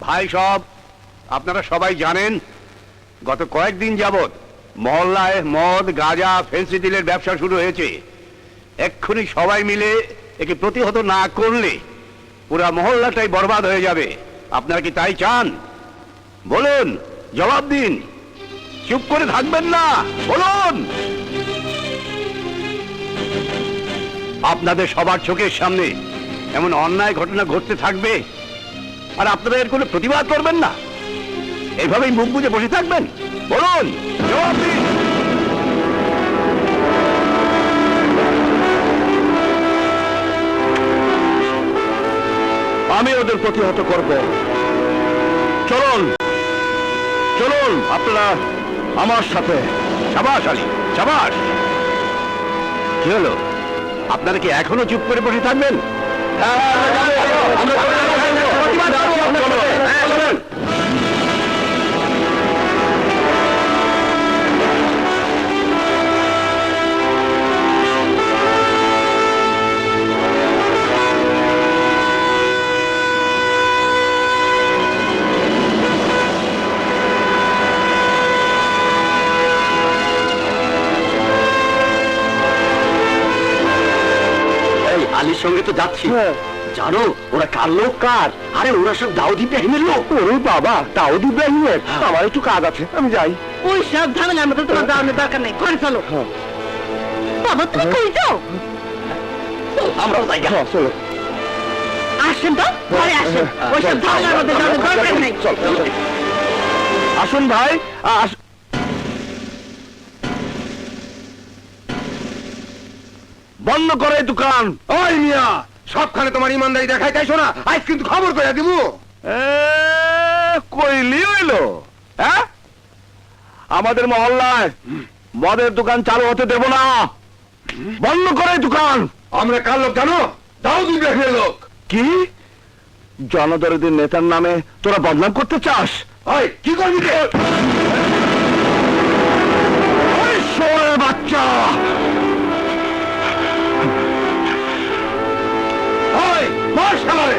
ভাই সব আপনারা সবাই জানেন গত কয়েকদিন যাবৎ মহল্লায় মদ গাঁজা ফেন্সি ডিলের ব্যবসা শুরু হয়েছে। এক্ষুনি সবাই মিলে একে প্রতিহত না করলে পুরা মহল্লাটাই বরবাদ হয়ে যাবে। আপনারা কি তাই চান? বলুন, জবাব দিন। চুপ করে থাকবেন না, বলুন। আপনাদের সবার চোখের সামনে এমন অন্যায় ঘটনা ঘটতে থাকবে আর আপনারা এর কোনো প্রতিবাদ করবেন না? এইভাবেই মুখ বুজে বসে থাকবেন? বলুন, জবাব দিন। আমি ওদের প্রতিহত করব। চলুন চলুন আপনারা আমার সাথে। সাবাস আলী, সাবাস। কি হলো, আপনারা কি এখনো চুপ করে বসে থাকবেন? আলীর সঙ্গে তো যাচ্ছি। জানো ওরা কার লোক? কার? আরে ওরা সব দাউদ ইব্রাহিমের লোক। ওরে বাবা, দাউদ ইব্রাহিমের? আমার একটু কাজ আছে, আমি যাই। ওই সব ঝামেলার মধ্যে তোমার দাঁড়ানোর দরকার নেই, ঘরে চলো। বাবা তুমি কই যাও? আমরাও যাই। চলো। আসেন তো, ঘরে আসেন। ওই সব ঝামেলার মধ্যে যাওয়ার দরকার নেই। আসুন ভাই। বন্ধ করে দোকান। ওই মিয়া, সবখানে তোমার ইমানদারি দেখাই তাইছো না? আজ কিন্তু খবর করে দিব। কইলি হইলো? হ্যাঁ, আমাদের মহল্লায় মদের দোকান চালু হতে দেব না। বন্ধ করে দোকান। আমরা কার লোক জানো? দাউদ ইব্রাহিমের লোক। কি জনদরদী নেতার নামে তোরা বদনাম করতে চাস? ওই কি করবি রে? ওই শোয়ের বাচ্চা, ওই মার শালারে।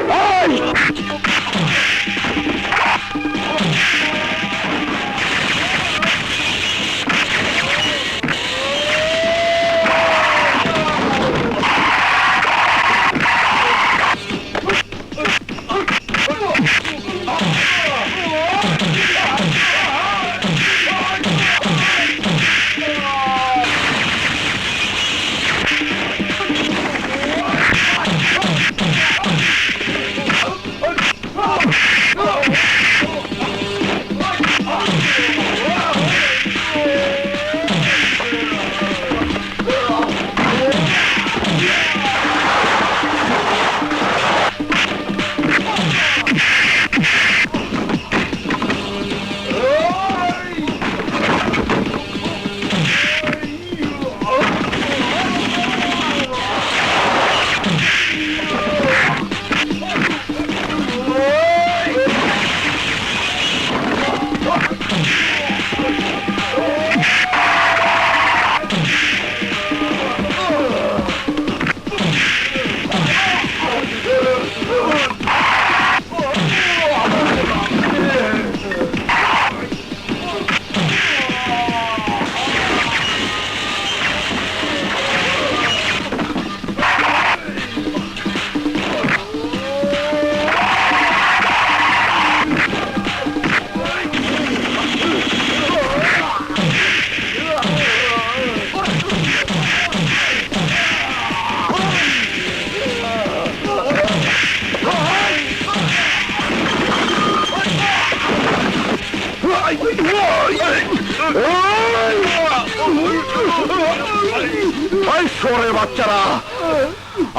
ওই শোরে বাচ্চারা,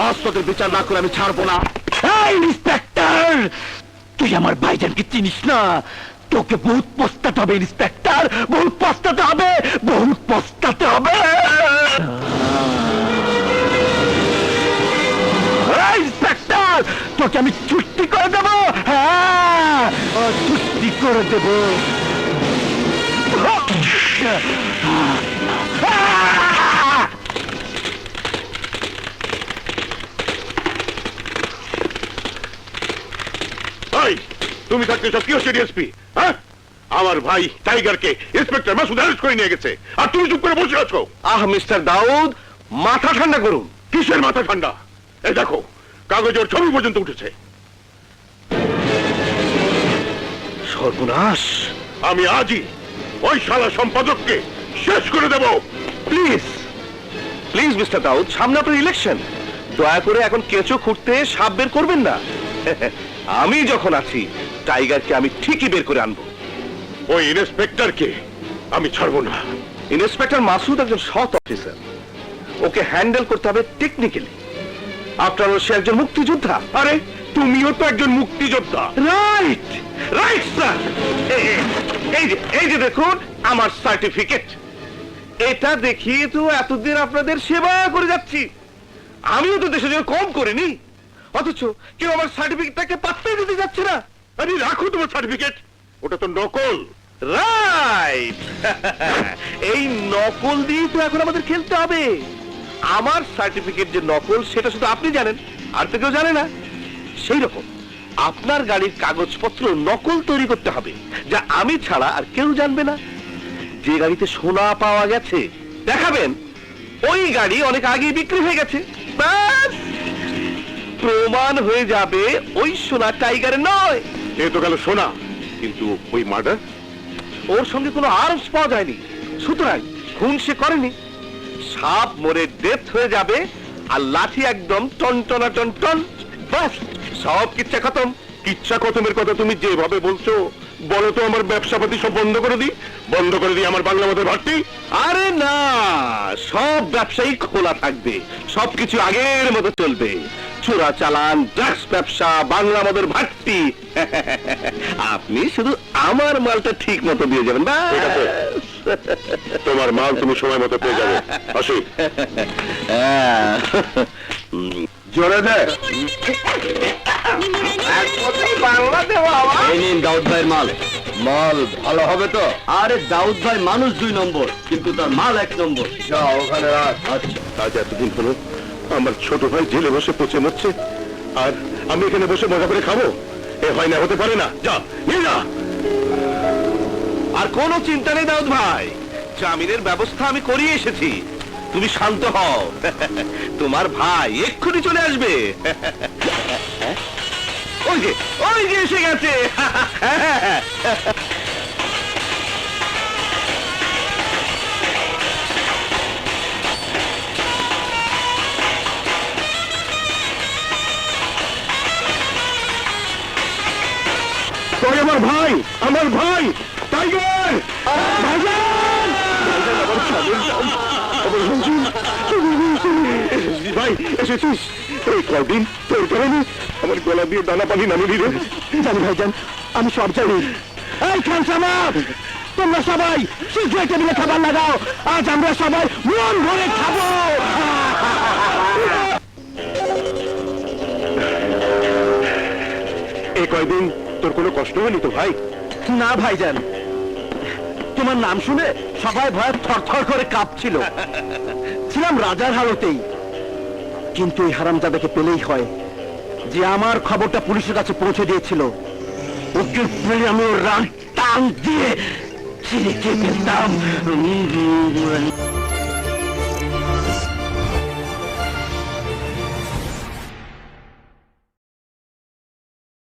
আজ তোদের বিচার না করে আমি ছাড়বো না। ইন্সপেক্টর, তুই আমার ভাইজানকে চিনিস না? তোকে বহুত পস্তাতে হবে ইন্সপেক্টর, বহুত পস্তাতে হবে, বহুত পস্তাতে হবে। ইন্সপেক্টর, তোকে আমি ছুটি করে দেবো। হ্যাঁ, ছুটি করে দেবো। তুমি থাকতে সব কি হচ্ছে ডিএসপি? হ্যাঁ, আমার ভাই টাইগারকে ইন্সপেক্টর মাসুদ অ্যারেস্ট করে নিয়ে গেছে, আর তুমি চুপ করে বসে আছো। মিস্টার দাউদ, মাথা ঠান্ডা করুন। কিসের মাথা ঠান্ডা? এই দেখো, কাগজের ছবি পর্যন্ত উঠেছে। সর্বনাশ! আমি আজই ওই শালা সম্পাদককে শেষ করে দেব। প্লিজ প্লিজ মিস্টার দাউদ, সামনে আপনার ইলেকশন, দয়া করে এখন কেঁচো খুঁড়তে সাপ বের করবেন না। আমি যখন আছি, টাইগারকে আমি ঠিকই বের করে আনবো। ওই ইন্সপেক্টরকে আমি ছাড়বো না। ইন্সপেক্টর মাসুদ একজন সৎ অফিসার, ওকে হ্যান্ডেল করতে হবে টেকনিক্যালি। আফটার অল সে একজন মুক্তিযোদ্ধা। আরে তুমিও তো একজন মুক্তিযোদ্ধা। Right right sir. এই যে দেখুন আমার সার্টিফিকেট, এটা দেখিয়ে তো এতদিন আপনাদের সেবা করে যাচ্ছি। আমিও তো দেশের জন্য কম করিনি, অথচ কেউ আমার সার্টিফিকেটটাকে পাত্তাই দিতে যাচ্ছে না। আরে রাখো তোমার সার্টিফিকেট, ওটা তো নকল। রাইট। এই নকল দিয়েই তো এখন আমাদের খেলতে হবে। আমার সার্টিফিকেট যে নকল সেটা শুধু আপনি জানেন, আর তো কেউ জানে না। সেই রকম আপনার গাড়ির কাগজপত্র নকল তৈরি করতে হবে, যা আমি ছাড়া আর কেউ জানবে না। যে গাড়িতে সোনা পাওয়া গেছে দেখাবেন ওই গাড়ি অনেক আগে বিক্রি হয়ে গেছে, ব্যাস প্রমাণ হয়ে যাবে ওই সোনা টাইগারের নয়। এ তো গেল শোনা, কিন্তু ওই মার্ডার? ওর সঙ্গে কোনো আরোপ পাওয়া যায়নি, সুতরাং খুন সে করেনি। সাপ মরে ডেথ হয়ে যাবে আর লাঠি একদম টনটনা টন, বাস সব কিচ্ছা খতম। কিচ্ছা খতমের কথা তুমি যেভাবে বলছো, বলো তো আমার ব্যবসাপাতি সব বন্ধ করে দিই, বন্ধ করে দিই আমার বাংলা মধ্যে ভারতী। আরে না, সব ব্যবসায়ী খোলা থাকবে, সবকিছু আগের মতো চলবে। চোরা চালান, ড্রাগস ব্যবসা, বাংলা মদের ভাট্টি। আপনি শুধু আমার মালটা ঠিক মতো দিয়ে যাবেন, ঠিক আছে। তোমার মাল তুমি সময় মতো পেয়ে যাবে। আসি। জোরে দে। বাংলা দেওয়া এই নিন দাউদ ভাইয়ের মাল। মাল ভালো হবে তো? আরে দাউদ ভাই মানুষ 2 নম্বর, কিন্তু তার মাল 1 নম্বর। যা ওখানে রাখ। আচ্ছা, আজ এতদিন হলো আমার ছোট ভাই জেলে বসে পচে মরছে, আর আমি এখানে বসে মজা করে খাবো? এ হয় না, হতে পারে না। যা নিয়ে যা। আর কোনো চিন্তা নেই দাউদ ভাই, জামিনের ব্যবস্থা আমি করিয়ে এসেছি। তুমি শান্ত হও, তোমার ভাই এক্ষুনি চলে আসবে। ওই যে এসে গেছে। কই আমার ভাই, আমার ভাই টাইগার! ভাইজান! ভাই এসেছিস? এই কদিন তোর কারণে আমার গলা দিয়ে দানা পানি নামিয়ে দিলে। জানি ভাইজান, আমি সব জানি। এই খানসামাব, তোমরা সবাই শীঘ্র টেবিলে খাবার লাগাও, আজ আমরা সবাই মন ভরে খাবো। এই কয়দিন তোর কোনো কষ্ট হয়নি তো ভাই? না ভাইজান, তোমার নাম শুনে সবাই ভয়ে থরথর করে কাঁপছিল। ছিলাম রাজার হালতেই, কিন্তু এই হারামজাদাকে পেলেই হয়, যে আমার খবরটা পুলিশের কাছে পৌঁছে দিয়েছিল। ওকে পেলে আমি ওর রান টান দিয়ে ছিঁড়ে খেয়ে ফেলতাম।